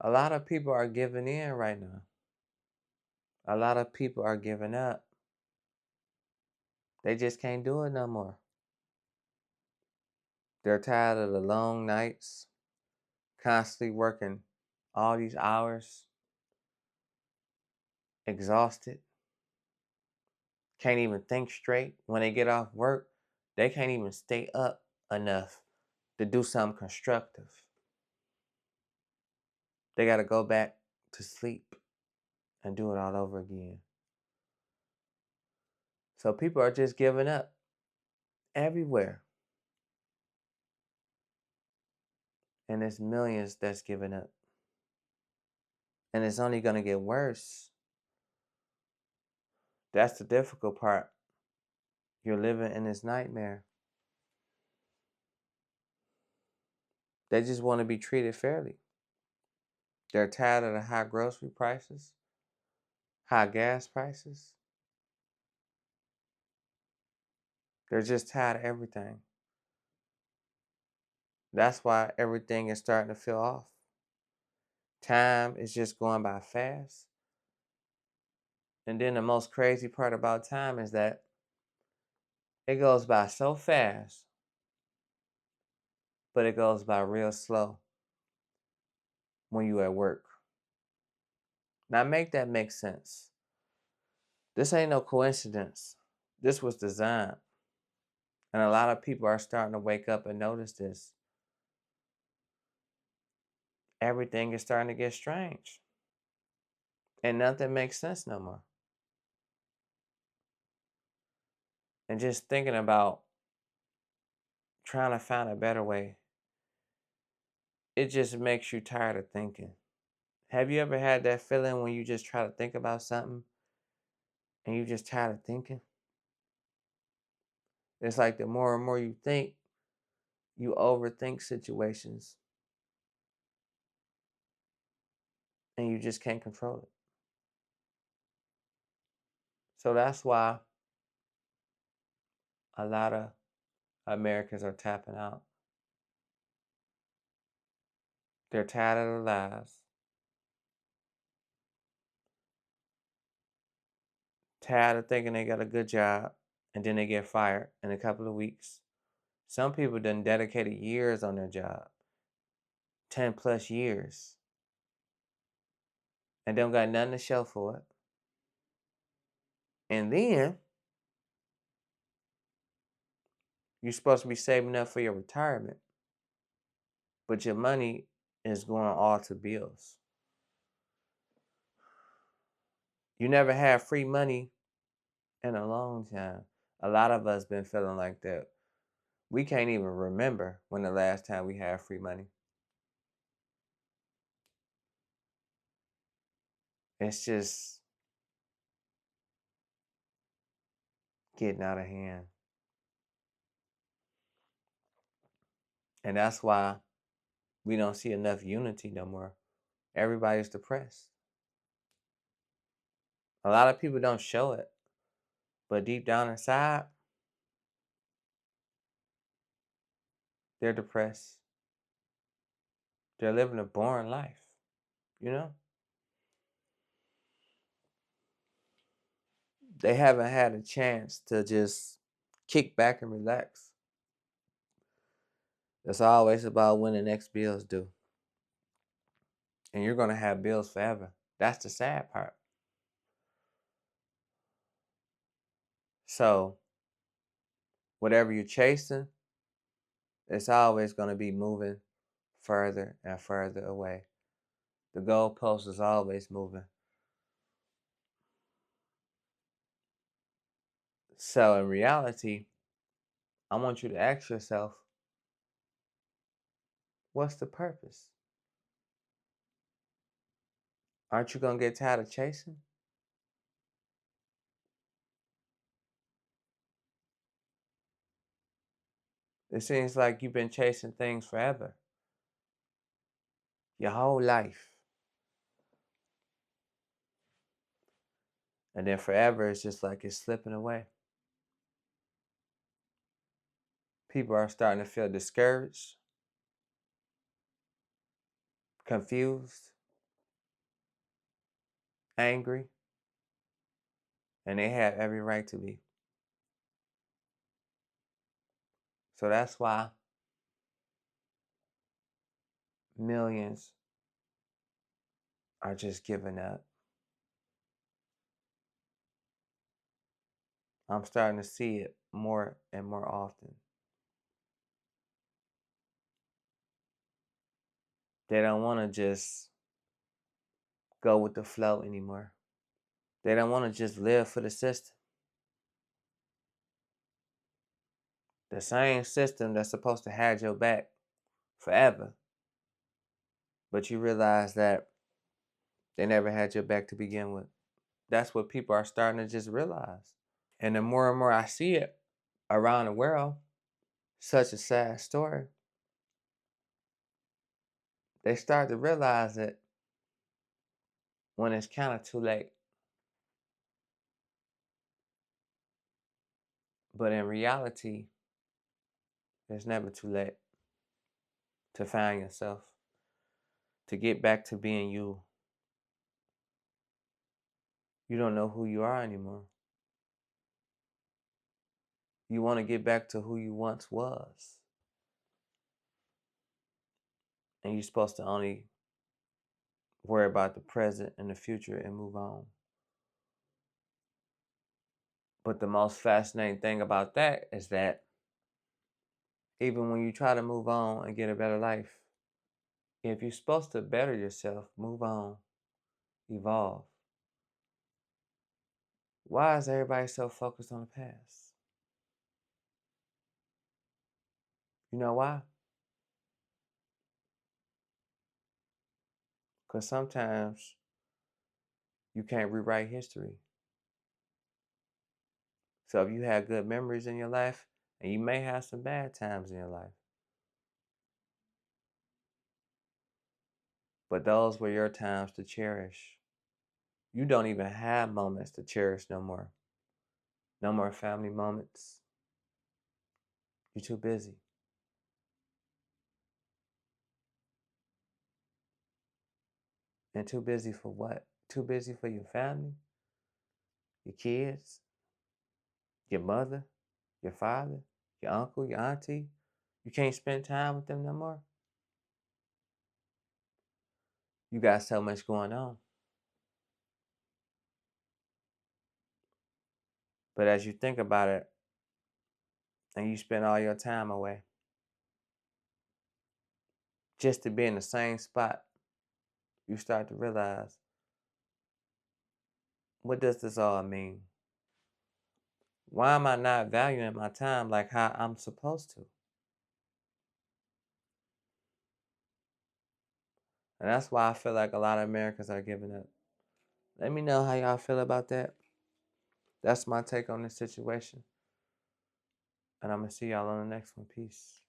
A lot of people are giving in right now. A lot of people are giving up. They just can't do it no more. They're tired of the long nights, constantly working all these hours, exhausted, can't even think straight. When they get off work, they can't even stay up enough to do something constructive. They got to go back to sleep and do it all over again. So people are just giving up everywhere. And there's millions that's giving up. And it's only going to get worse. That's the difficult part. You're living in this nightmare. They just want to be treated fairly. They're tired of the high grocery prices, high gas prices. They're just tired of everything. That's why everything is starting to feel off. Time is just going by fast. And then the most crazy part about time is that it goes by so fast, but it goes by real slow when you're at work. Now make that make sense. This ain't no coincidence. This was designed. And a lot of people are starting to wake up and notice this. Everything is starting to get strange. And nothing makes sense no more. And just thinking about trying to find a better way, it just makes you tired of thinking. Have you ever had that feeling when you just try to think about something and you just tired of thinking? It's like the more and more you think, you overthink situations and you just can't control it. So that's why a lot of Americans are tapping out. They're tired of the lies, tired of thinking they got a good job and then they get fired in a couple of weeks. Some people done dedicated years on their job, 10 plus years, and don't got nothing to show for it. And then you're supposed to be saving up for your retirement, but your money is going all to bills. You never had free money in a long time. A lot of us been feeling like that. We can't even remember when the last time we had free money. It's just getting out of hand. And that's why we don't see enough unity no more. Everybody's depressed. A lot of people don't show it, but deep down inside, they're depressed. They're living a boring life, you know? They haven't had a chance to just kick back and relax. It's always about when the next bill's due. And you're going to have bills forever. That's the sad part. So, whatever you're chasing, it's always going to be moving further and further away. The goalpost is always moving. So, in reality, I want you to ask yourself, what's the purpose? Aren't you going to get tired of chasing? It seems like you've been chasing things forever, your whole life. And then forever, it's just like it's slipping away. People are starting to feel discouraged, confused, angry, and they have every right to be. So that's why millions are just giving up. I'm starting to see it more and more often. They don't want to just go with the flow anymore. They don't want to just live for the system. The same system that's supposed to have your back forever. But you realize that they never had your back to begin with. That's what people are starting to just realize. And the more and more I see it around the world, such a sad story, they start to realize it when it's kind of too late. But in reality, it's never too late to find yourself, to get back to being you. You don't know who you are anymore. You want to get back to who you once was. And you're supposed to only worry about the present and the future and move on. But the most fascinating thing about that is that even when you try to move on and get a better life, if you're supposed to better yourself, move on, evolve, why is everybody so focused on the past? You know why? Because sometimes you can't rewrite history. So if you had good memories in your life, and you may have some bad times in your life, but those were your times to cherish. You don't even have moments to cherish no more. No more family moments. You're too busy. And too busy for what? Too busy for your family, your kids, your mother, your father, your uncle, your auntie. You can't spend time with them no more. You got so much going on. But as you think about it and you spend all your time away just to be in the same spot, you start to realize, what does this all mean? Why am I not valuing my time like how I'm supposed to? And that's why I feel like a lot of Americans are giving up. Let me know how y'all feel about that. That's my take on this situation. And I'm going to see y'all on the next one. Peace.